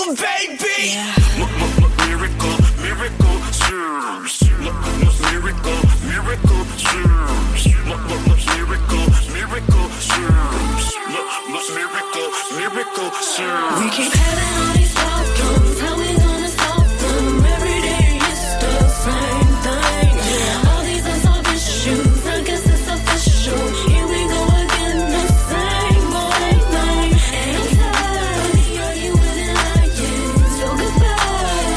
Miracle, baby. Yeah. Miracle, miracle, serves. Miracle, miracle, serves. Miracle, miracle, serves. Miracle, miracle, serves. We keep having all these problems. How we gonna solve them? Every day it's the same thing. Yeah. All these unsolved issues, I guess it's official. Here we go again, the same old thing. And I'm tired of the arguing and lying. So goodbye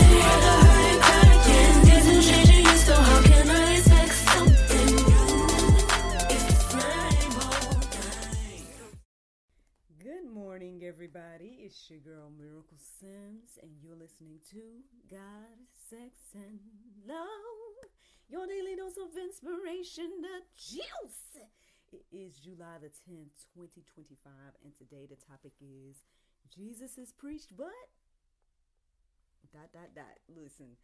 to all the hurt and crying. Things will change and you, so how can I expect something new? It's the same old thing. Good morning, everybody. It's your girl, Miracle Sims, and you're listening to God, Sex, and Love. Your daily dose of inspiration, the juice. It is July the 10th, 2025, and today the topic is Jesus is preached, but ... Listen,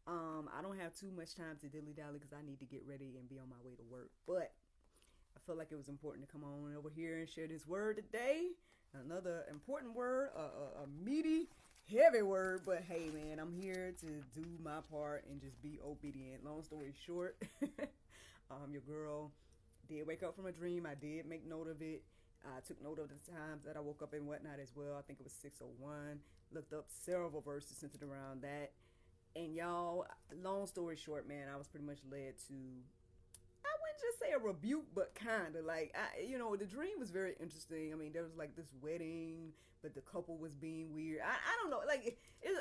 I don't have too much time to dilly-dally because I need to get ready and be on my way to work, but I felt like it was important to come on over here and share this word today. Another important word, a meaty, heavy word, but hey, man, I'm here to do my part and just be obedient. Long story short, your girl did wake up from a dream. I did make note of it. I took note of the times that I woke up and whatnot as well. I think it was 6:01. Looked up several verses centered around that. And y'all, long story short, man, I was pretty much led to, I wouldn't just say a rebuke, but kind of like, the dream was very interesting. I mean, there was like this wedding, but the couple was being weird. I don't know, like it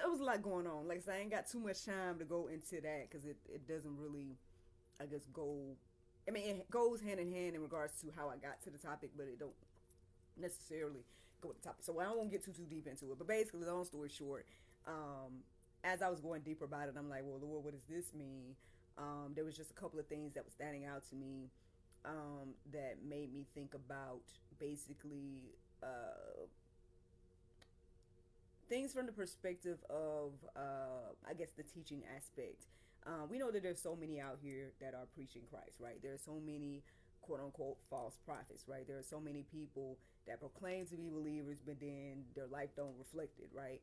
was a lot going on. Like I said, I ain't got too much time to go into that because it doesn't really, I guess, it goes hand in hand in regards to how I got to the topic, but it don't necessarily go to the topic. So I won't get too deep into it. But basically, long story short, as I was going deeper about it, I'm like, well, Lord, what does this mean? There was just a couple of things that was standing out to me that made me think about basically things from the perspective of, I guess, the teaching aspect. We know that there's so many out here that are preaching Christ, right? There are so many quote-unquote false prophets, right? There are so many people that proclaim to be believers, but then their life don't reflect it, right?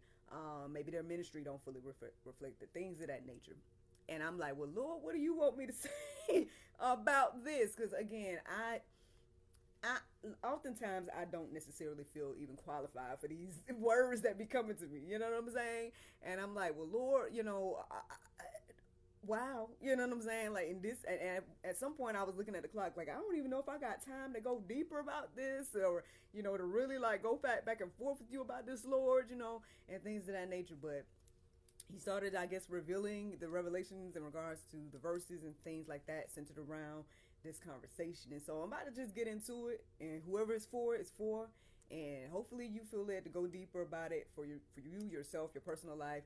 Maybe their ministry don't fully reflect it, things of that nature. And I'm like, well, Lord, what do you want me to say about this? Because again, I oftentimes I don't necessarily feel even qualified for these words that be coming to me. You know what I'm saying? And I'm like, well, Lord, wow, you know what I'm saying? Like in this, and at some point I was looking at the clock, like I don't even know if I got time to go deeper about this, or to really like go back and forth with you about this, Lord, and things of that nature. But he started, I guess, revealing the revelations in regards to the verses and things like that centered around this conversation. And so I'm about to just get into it, and whoever it's for, it's for. And hopefully you feel led to go deeper about it for you yourself, your personal life,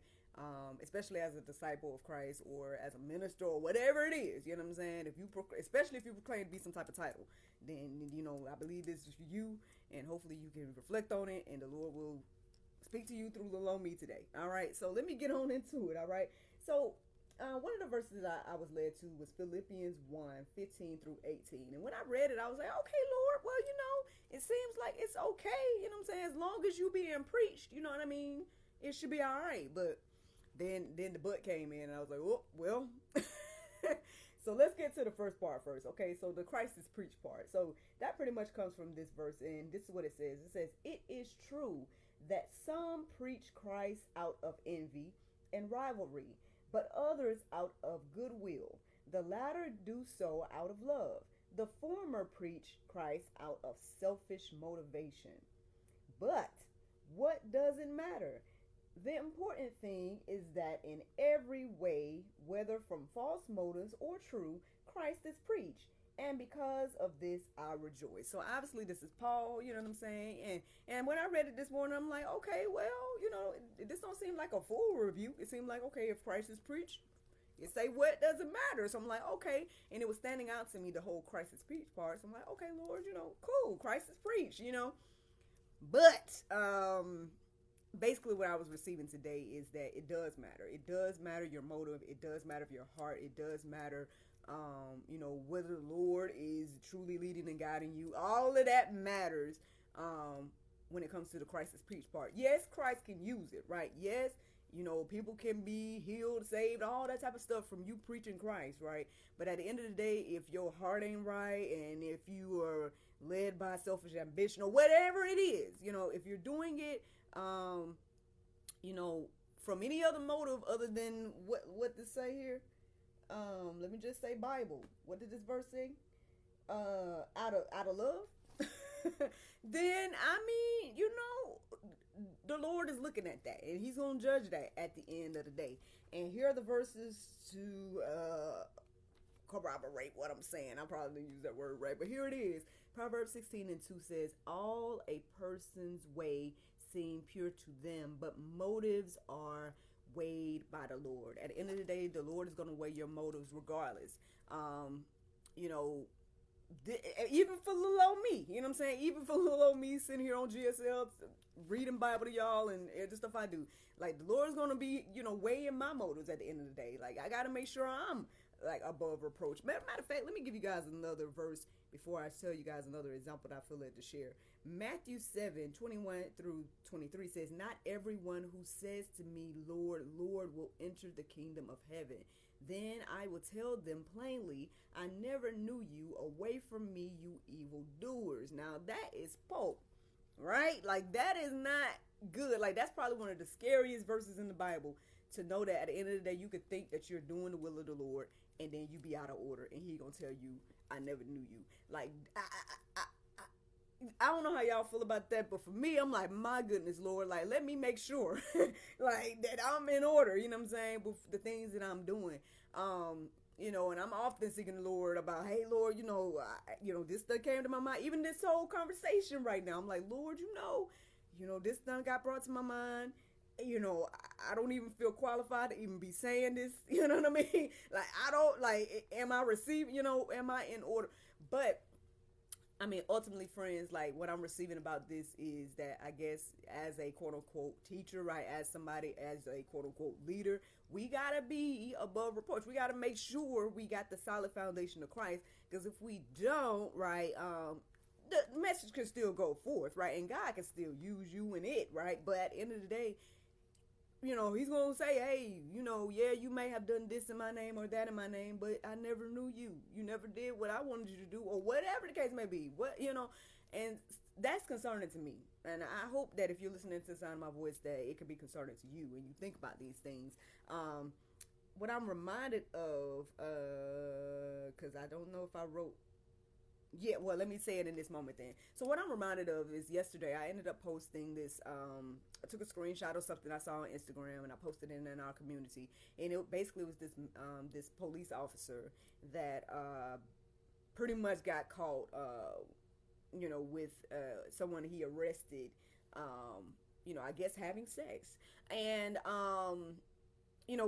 especially as a disciple of Christ or as a minister or whatever it is. You know what I'm saying? Especially if you proclaim to be some type of title, then I believe this is for you, and hopefully you can reflect on it, and the Lord will speak to you through me today. All right, so let me get on into it. All right, so one of the verses I was led to was Philippians 1:15 through 18, and when I read it, I was like, okay, Lord, well, it seems like it's okay, you know what I'm saying, as long as you being preached, you know what I mean, it should be all right. But then the but came in, and I was like, oh, well. So let's get to the first part first. Okay, so the Christ is preached part. So that pretty much comes from this verse, and this is what it says. It says, it is true that some preach Christ out of envy and rivalry, but others out of goodwill. The latter do so out of love. The former preach Christ out of selfish motivation. But what does it matter? The important thing is that in every way, whether from false motives or true, Christ is preached. And because of this, I rejoice. So obviously this is Paul, you know what I'm saying? And when I read it this morning, I'm like, okay, well, this don't seem like a full rebuke. It seemed like, okay, if Christ is preached, you say what doesn't matter. So I'm like, okay. And it was standing out to me, the whole Christ is preached part. So I'm like, okay, Lord, cool. Christ is preached, But basically what I was receiving today is that it does matter. It does matter your motive. It does matter your heart. It does matter, whether the Lord is truly leading and guiding you. All of that matters when it comes to the Christ is preached part. Yes, Christ can use it, right? Yes, people can be healed, saved, all that type of stuff from you preaching Christ, right? But at the end of the day, if your heart ain't right, and if you are led by selfish ambition or whatever it is, if you're doing it, from any other motive other than what to say here, let me just say Bible. What did this verse say? Out of love. Then the Lord is looking at that, and He's gonna judge that at the end of the day. And here are the verses to corroborate what I'm saying. I probably didn't use that word right, but here it is. Proverbs 16:2 says, "All a person's way seem pure to them, but motives are weighed by the Lord." At the end of the day, the Lord is going to weigh your motives regardless. Even for little old me, you know what I'm saying? Even for little old me sitting here on GSL reading Bible to y'all and the stuff I do. Like, the Lord's going to be, weighing my motives at the end of the day. Like, I got to make sure I'm, like, above reproach. Matter of fact, let me give you guys another verse before I tell you guys another example that I feel led to share. Matthew 7:21-23 says, "Not everyone who says to me, 'Lord, Lord,' will enter the kingdom of heaven. Then I will tell them plainly, 'I never knew you. Away from me, you evildoers.'" Now, that is Pope, right? Like, that is not good. Like, that's probably one of the scariest verses in the Bible, to know that at the end of the day, you could think that you're doing the will of the Lord, and then you be out of order, and He gonna tell you, "I never knew you." Like, I don't know how y'all feel about that, but for me, I'm like, my goodness, Lord, like, let me make sure, like, that I'm in order, you know what I'm saying, with the things that I'm doing. And I'm often seeking the Lord about, hey, Lord, this stuff came to my mind. Even this whole conversation right now, I'm like, Lord, this thing got brought to my mind. I don't even feel qualified to even be saying this. You know what I mean? Like, I don't, like, am I receiving, am I in order? But ultimately, friends, like, what I'm receiving about this is that, I guess, as a quote-unquote teacher, right, as a quote-unquote leader, we got to be above reproach. We got to make sure we got the solid foundation of Christ, because if we don't, right, the message can still go forth, right, and God can still use you in it, right, but at the end of the day, He's going to say, hey, yeah, you may have done this in my name or that in my name, but I never knew you. You never did what I wanted you to do, or whatever the case may be. And that's concerning to me. And I hope that if you're listening to the sound of my voice, that it could be concerning to you and you think about these things. What I'm reminded of, because I don't know if I wrote, let me say it in this moment then. So what I'm reminded of is yesterday I ended up posting this, I took a screenshot of something I saw on Instagram, and I posted it in our community, and it basically was this police officer that pretty much got caught with someone he arrested, I guess having sex, and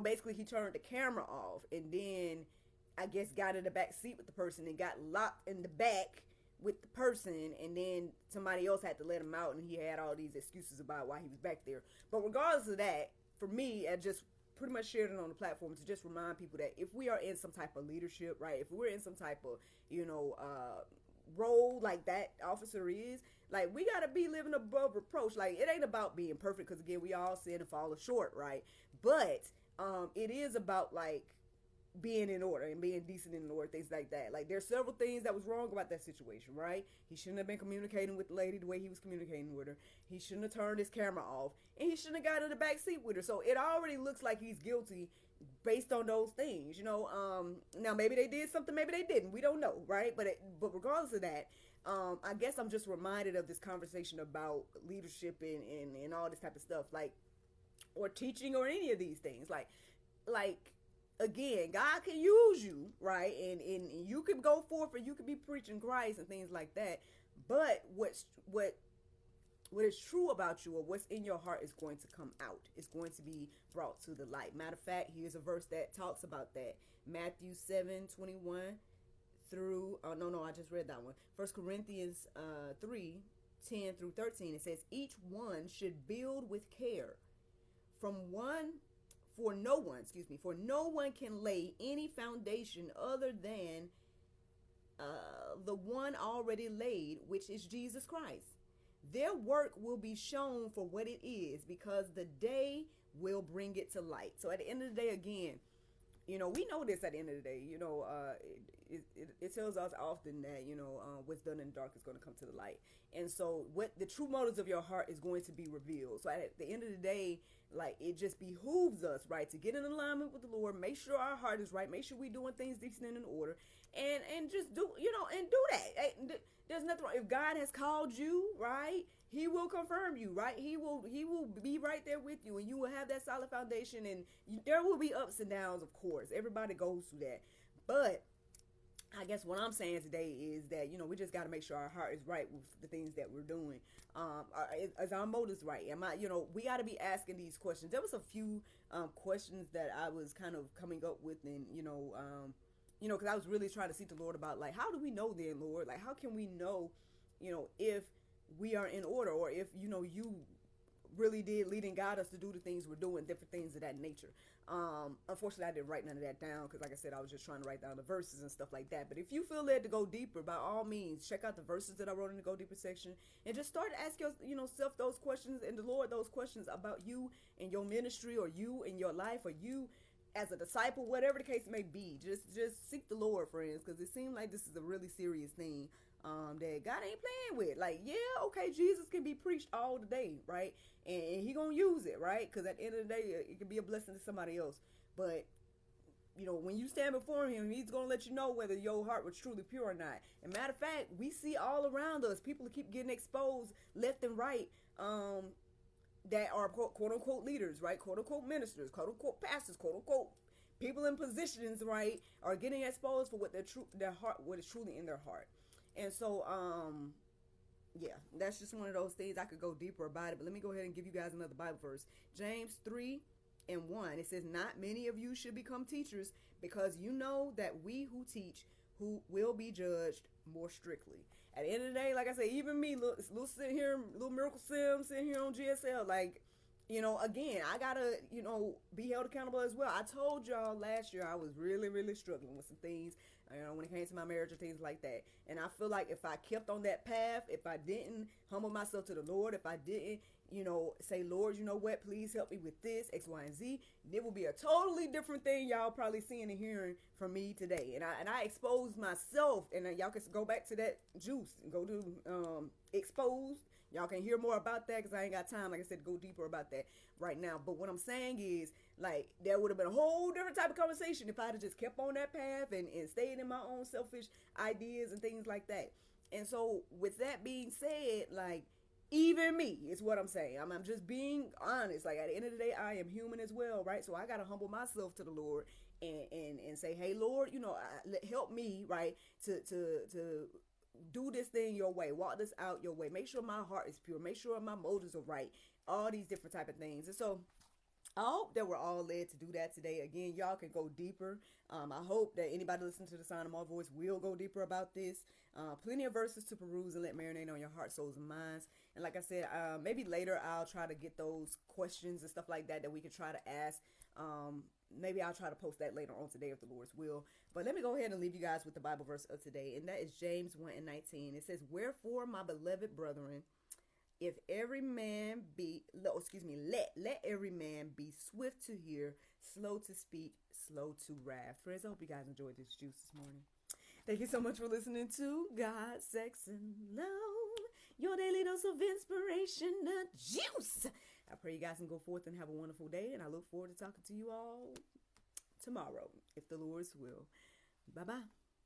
basically he turned the camera off, and then I guess got in the back seat with the person and got locked in the back with the person, and then somebody else had to let him out, and he had all these excuses about why he was back there. But regardless of that, for me, I just pretty much shared it on the platform to just remind people that if we are in some type of leadership, right, if we're in some type of, role like that officer is, like, we got to be living above reproach. Like, it ain't about being perfect, because again, we all sin and fall short, right? But it is about, like, being in order and being decent in order, things like that. Like, there's several things that was wrong about that situation, right? He shouldn't have been communicating with the lady the way he was communicating with her. He shouldn't have turned his camera off, and he shouldn't have got in the back seat with her. So it already looks like he's guilty based on those things, Now maybe they did something, maybe they didn't. We don't know, right? But regardless of that, I guess I'm just reminded of this conversation about leadership and all this type of stuff, like, or teaching or any of these things, like. Again, God can use you, right? And you can go forth and you can be preaching Christ and things like that. But what is true about you, or what's in your heart, is going to come out. It's going to be brought to the light. Matter of fact, here's a verse that talks about that. Matthew 7:21 through, I just read that one. 1 Corinthians 3:10-13. It says, "Each one should build with care. For no one can lay any foundation other than the one already laid, which is Jesus Christ. their work will be shown for what it is, because the day will bring it to light. So at the end of the day, again, we know this at the end of the day. It tells us often that, what's done in the dark is going to come to the light. And so what the true motives of your heart is going to be revealed. So at the end of the day, like, it just behooves us, right, to get in alignment with the Lord, make sure our heart is right, make sure we're doing things decent and in order, and just do, and do that. There's nothing wrong. If God has called you, right, he will confirm you, right? He will be right there with you, and you will have that solid foundation, and there will be ups and downs, of course. Everybody goes through that. But I guess what I'm saying today is that, we just got to make sure our heart is right with the things that we're doing. Is our motives right? We got to be asking these questions. There was a few questions that I was kind of coming up with, and, because I was really trying to seek the Lord about, like, how do we know then, Lord? Like, how can we know, if we are in order, or if, you really did lead and guide us to do the things we're doing, different things of that nature. Unfortunately, I didn't write none of that down, because like I said, I was just trying to write down the verses and stuff like that. But if you feel led to go deeper, by all means, check out the verses that I wrote in the Go Deeper section, and just start to ask yourself those questions, and the Lord those questions about you and your ministry, or you and your life, or you as a disciple, whatever the case may be. Just seek the Lord, friends, because it seems like this is a really serious thing that God ain't playing with. Like, yeah, okay, Jesus can be preached all the day, right? And he gonna use it, right? Because at the end of the day, it can be a blessing to somebody else. But when you stand before him, he's gonna let you know whether your heart was truly pure or not. And matter of fact, we see all around us people keep getting exposed left and right, that are quote unquote leaders, right? Quote unquote ministers, quote unquote pastors, quote unquote people in positions, right, are getting exposed for what what is truly in their heart. And so, yeah, that's just one of those things. I could go deeper about it, but let me go ahead and give you guys another Bible verse. James 3:1. It says, "Not many of you should become teachers, because you know that we who teach who will be judged more strictly." At the end of the day, like I say, even me, little sitting here, little Miracle Sim sitting here on GSL, like, again, I gotta, be held accountable as well. I told y'all last year I was really, really struggling with some things, when it came to my marriage and things like that. And I feel like if I kept on that path, if I didn't humble myself to the Lord, if I didn't, say, Lord, you know what, please help me with this, X, Y, and Z, it will be a totally different thing y'all probably seeing and hearing from me today. And I exposed myself, and y'all can go back to that juice and go to exposed. Y'all can hear more about that, because I ain't got time, like I said, to go deeper about that right now. But what I'm saying is, like, there would have been a whole different type of conversation if I had just kept on that path and stayed in my own selfish ideas and things like that. And so with that being said, like, even me is what I'm saying. I'm just being honest. Like, at the end of the day, I am human as well, right? So I got to humble myself to the Lord and say, hey, Lord, help me, right, to do this thing your way, walk this out your way, make sure my heart is pure, make sure my motives are right, all these different type of things. And so I hope that we're all led to do that today. Again, y'all can go deeper. I hope that anybody listening to the sound of my voice will go deeper about this. Plenty of verses to peruse and let marinate on your heart, souls, and minds. And like I said, maybe later I'll try to get those questions and stuff like that we could try to ask. Maybe I'll try to post that later on today if the Lord's will. But let me go ahead and leave you guys with the Bible verse of today. And that is James 1:19. It says, "Wherefore, my beloved brethren, if every man be, let every man be swift to hear, slow to speak, slow to wrath." Friends, I hope you guys enjoyed this juice this morning. Thank you so much for listening to God, Sex, and Love, your daily dose of inspiration, the juice. I pray you guys can go forth and have a wonderful day, and I look forward to talking to you all tomorrow, if the Lord's will. Bye-bye.